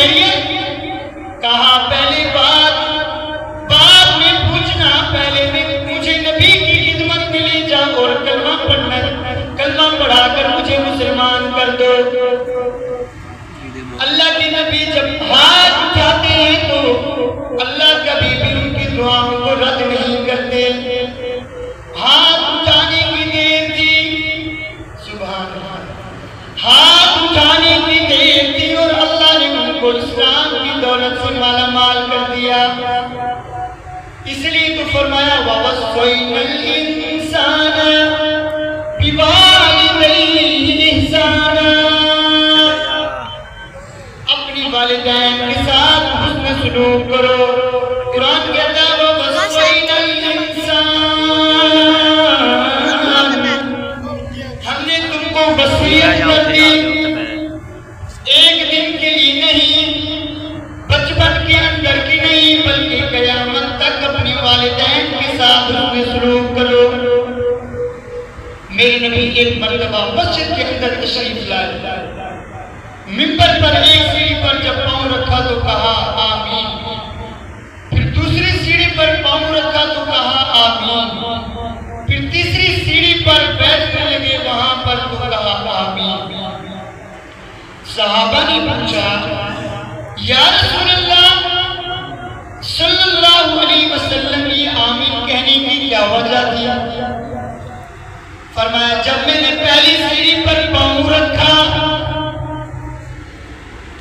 خیریت؟ کہا پہلی بات بعد میں پوچھنا، پہلے میں مجھے نبی کی خدمت میں لے جا اور کلمہ پڑھنا، کلمہ پڑھا کر مجھے مسلمان کر دو۔ اللہ کے نبی جب ہاتھ اٹھاتے ہیں تو اللہ کبھی بھی ان کی دعاؤں کو رد نہیں کرتے۔ ہاتھ اٹھانے کی دیر تھی، سبحان اللہ، ہاتھ اٹھانے کی دیر تھی اور اللہ نے ان کو اسلام کی دولت سے مالا مال کر دیا۔ اس لیے تو فرمایا وَوَصَّيْنَا الْإِنسَانَ بِوَالِدَيْهِ إِحْسَانًا، اپنی والدین کے ساتھ حسن سلوک کرو۔ قرآن کہتا ہے وَوَصَّيْنَا الْإِنسَانَ، ہم نے تم کو وصیت کر دی، ایک دن کے لیے نہیں، بچپن کے اندر کی نہیں، بلکہ قیامت تک اپنے والدین کے ساتھ حسن سلوک کرو۔ میرے نبی ایک مرتبہ مسجد کے اندر تشریف لائے، منبر پر ایک سیڑھی پر جب پاؤں رکھا تو کہا آمین، پھر دوسری سیڑھی پر پاؤں رکھا تو کہا آمین، پھر تیسری سیڑھی پر بیٹھنے لگے وہاں پر تو کہا آمین۔ صحابہ نے پوچھا یا رسول اللہ صلی اللہ علیہ وسلم یہ آمین کہنے کی کیا وجہ تھی؟ فرمایا جب میں نے پہلی سیڑھی پر پاؤں رکھا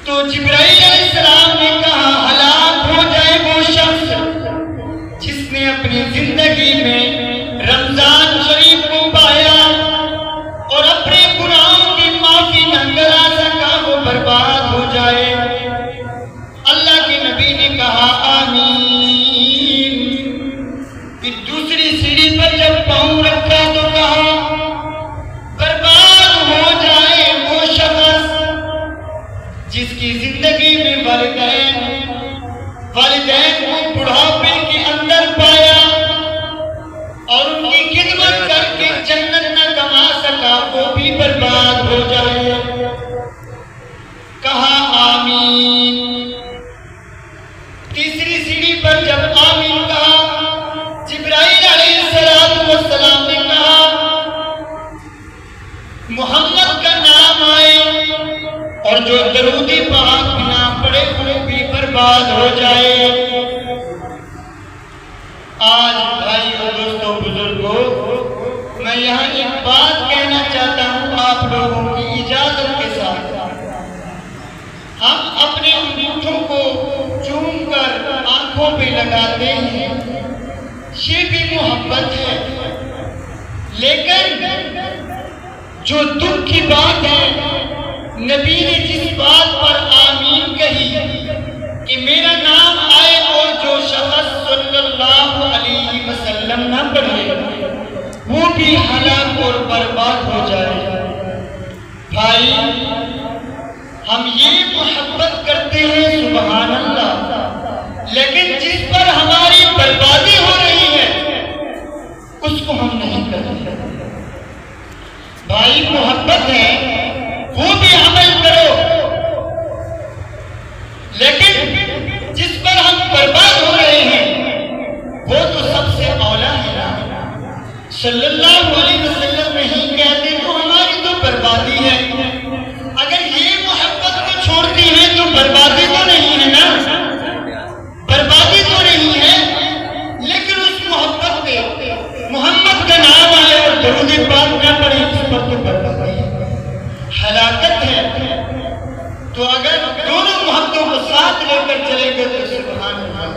تو جبرائیل علیہ السلام نے کہا ہلاک ہو جائے وہ شخص جس نے اپنی زندگی میں رمضان شریف کو پایا اور اپنے گناہوں کی معافی نہ کرا سکا، وہ برباد ہو جائے۔ اللہ کے نبی نے کہا آمین۔ پھر دوسری سیڑھی پر جب پاؤں رکھا تو کہا برباد ہو جائے وہ شخص جس کی زندگی میں والدین کو بڑھاپے کے اندر پایا اور ان کی خدمت کر کے جنت نہ کما سکا، وہ بھی برباد ہو جائے۔ کہا آمین۔ تیسری سیڑھی پر جب آمین کہا، جبرائیل علیہ السلام نے کہا محمد کا نام آئے اور جو درودی پاک بنا پڑے وہ بھی برباد ہو جائے۔ آج بھائی اور دوستوں بزرگوں، میں یہاں ایک بات کہنا چاہتا ہوں آپ لوگوں کی اجازت کے ساتھ۔ ہم اپنے انگوٹھوں کو چوم کر آنکھوں پہ لگاتے ہیں، یہ بھی محبت ہے، لیکن جو دکھ کی بات ہے، نبی نے جس بات پر آمین کہی کہ میرا نام آئے اور جو شخص صلی اللہ علیہ وسلم نہ پڑھے وہ بھی ہلاک اور برباد ہو جائے۔ بھائی ہم یہ محبت کرتے ہیں سبحان اللہ، لیکن جس پر ہماری بربادی ہو رہی ہے اس کو ہم نہیں کرتے۔ بھائی محبت ہے وہ بھی عمل کرو، لیکن جس پر ہم برباد ہو رہے ہیں وہ تو سب سے اولا ہے نا۔ صلی اللہ علیہ وسلم نہیں کہتے تو ہماری تو بربادی ہے۔ اگر یہ محبت کو چھوڑتی ہے تو بربادی تو نہیں ہے نا، بربادی تو نہیں ہے، لیکن اس محبت پہ محمد کا نام آئے اور درود پاک نہ پڑھے اس پر تو بربادی ہے، ہلاکت ہے۔ تو اگر دونوں محبتوں کو ساتھ لے کر چلے گئے تو سبحان اللہ۔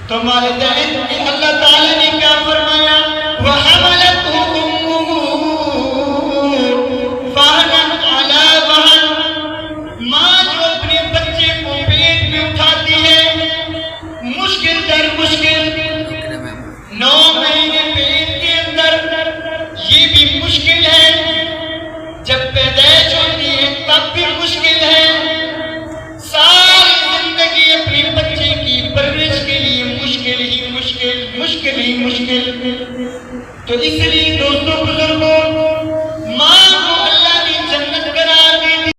تو والدین اللہ تعالیٰ نے کیا فرمایا؟